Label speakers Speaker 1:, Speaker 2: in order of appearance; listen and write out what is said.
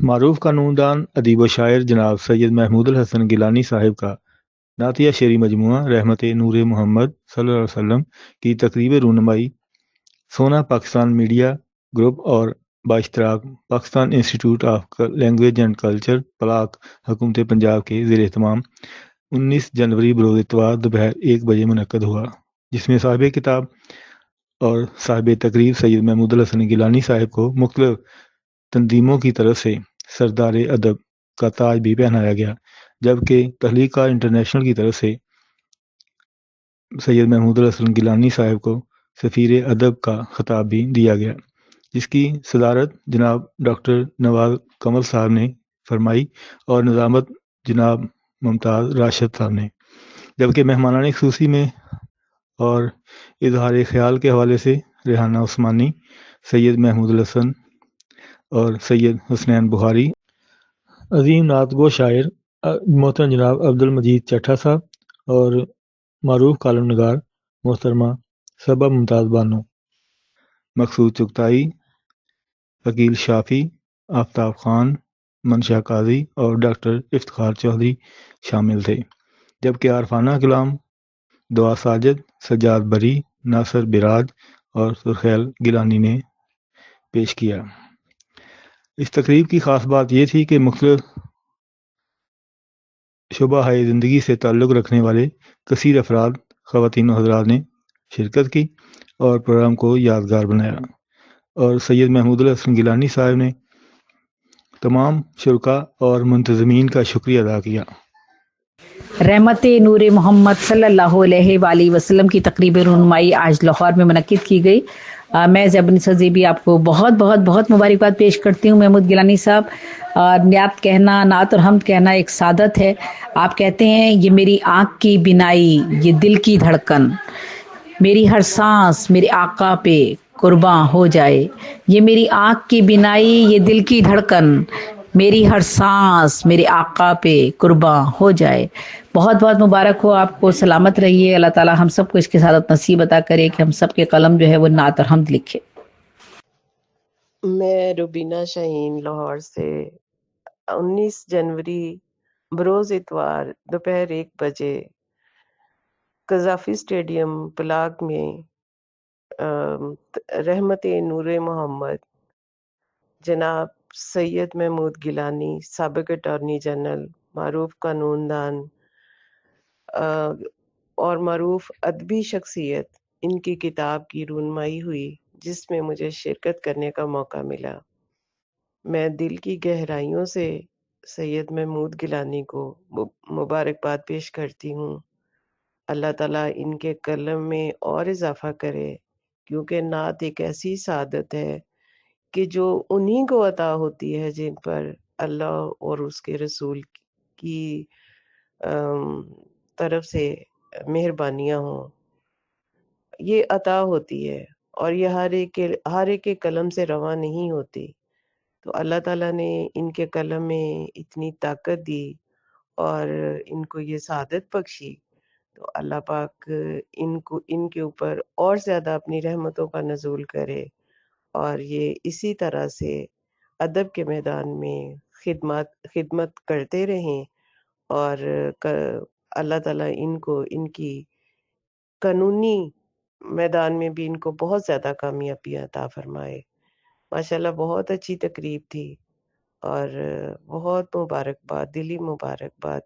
Speaker 1: معروف قانون دان ادیب و شاعر جناب سید محمود الحسن گیلانی صاحب کا نعتیہ شعری مجموعہ رحمت نور محمد صلی اللہ علیہ وسلم کی تقریب رونمائی سونا پاکستان میڈیا گروپ اور باشتراک Pakistan institute of language and culture PILAC حکومت پنجاب کے زیر اہتمام 19 جنوری بروز اتوار دوپہر 1 بجے منعقد ہوا، جس میں صاحب کتاب اور صاحب تقریب سید محمود الحسن گیلانی صاحب کو مختلف تنظیموں کی طرف سے سردار ادب کا تاج بھی پہنایا گیا، جبکہ تخلیق کار انٹرنیشنل کی طرف سے سید محمود الحسن گیلانی صاحب کو سفیر ادب کا خطاب بھی دیا گیا، جس کی صدارت جناب ڈاکٹر نواز کمل صاحب نے فرمائی اور نظامت جناب ممتاز راشد صاحب نے، جبکہ مہمانان خصوصی میں اور اظہار خیال کے حوالے سے ریحانہ عثمانی، سید محمود الحسن اور سید حسنین بخاری، عظیم نعت گو شاعر محترم جناب عبد المجید چٹھا صاحب اور معروف کالم نگار محترمہ صبا ممتاز بانو، مقصود چغتائی، عقیل شافی، آفتاب خان، منشا قاضی اور ڈاکٹر افتخار چودھری شامل تھے، جبکہ عارفانہ کلام دعا ساجد، سجاد بری، ناصر براج اور سرخیل گیلانی نے پیش کیا۔ اس تقریب کی خاص بات یہ تھی کہ مختلف شعبہ زندگی سے تعلق رکھنے والے کثیر افراد، خواتین و حضرات نے شرکت کی اور پروگرام کو یادگار بنایا، اور سید محمود الحسن گیلانی صاحب نے تمام شرکاء اور منتظمین کا شکریہ ادا کیا۔
Speaker 2: رحمت نور محمد صلی اللہ علیہ وآلہ وسلم کی تقریب رونمائی آج لاہور میں منعقد کی گئی۔ میں زیبن سزیبی آپ کو بہت بہت بہت مبارکباد پیش کرتی ہوں۔ محمود گیلانی صاحب، نعت کہنا، نعت اور حمد کہنا ایک سعادت ہے۔ آپ کہتے ہیں یہ میری آنکھ کی بینائی، یہ دل کی دھڑکن، میری ہر سانس میرے آقا پہ قرباں ہو جائے۔ یہ میری آنکھ کی بینائی، یہ دل کی دھڑکن، میری ہر سانس میرے آقا پہ قرباں ہو جائے۔ بہت بہت مبارک ہو آپ کو، سلامت رہیے۔ اللہ تعالی ہم سب کو اس کی سعادت نصیب عطا کرے کہ ہم سب کے قلم جو ہے وہ نعت اور حمد لکھے۔
Speaker 3: میں روبینہ شاہین لاہور سے 19 جنوری بروز اتوار دوپہر 1 بجے قذافی اسٹیڈیم پلاگ میں رحمت نور محمد جناب سید محمود گیلانی، سابق اٹارنی جنرل، معروف قانون دان اور معروف ادبی شخصیت، ان کی کتاب کی رونمائی ہوئی، جس میں مجھے شرکت کرنے کا موقع ملا۔ میں دل کی گہرائیوں سے سید محمود گیلانی کو مبارکباد پیش کرتی ہوں۔ اللہ تعالیٰ ان کے قلم میں اور اضافہ کرے، کیونکہ نعت ایک ایسی سعادت ہے کہ جو انہی کو عطا ہوتی ہے جن پر اللہ اور اس کے رسول کی طرف سے مہربانیاں ہوں، یہ عطا ہوتی ہے، اور یہ ہر ایک کے قلم سے رواں نہیں ہوتی۔ تو اللہ تعالیٰ نے ان کے قلم میں اتنی طاقت دی اور ان کو یہ سعادت بخشی، تو اللہ پاک ان کے اوپر اور زیادہ اپنی رحمتوں کا نزول کرے، اور یہ اسی طرح سے ادب کے میدان میں خدمت کرتے رہیں، اور اللہ تعالیٰ ان کو ان کی قانونی میدان میں بھی ان کو بہت زیادہ کامیابی عطا فرمائے۔ ماشاءاللہ بہت اچھی تقریب تھی، اور بہت مبارکباد، دلی مبارکباد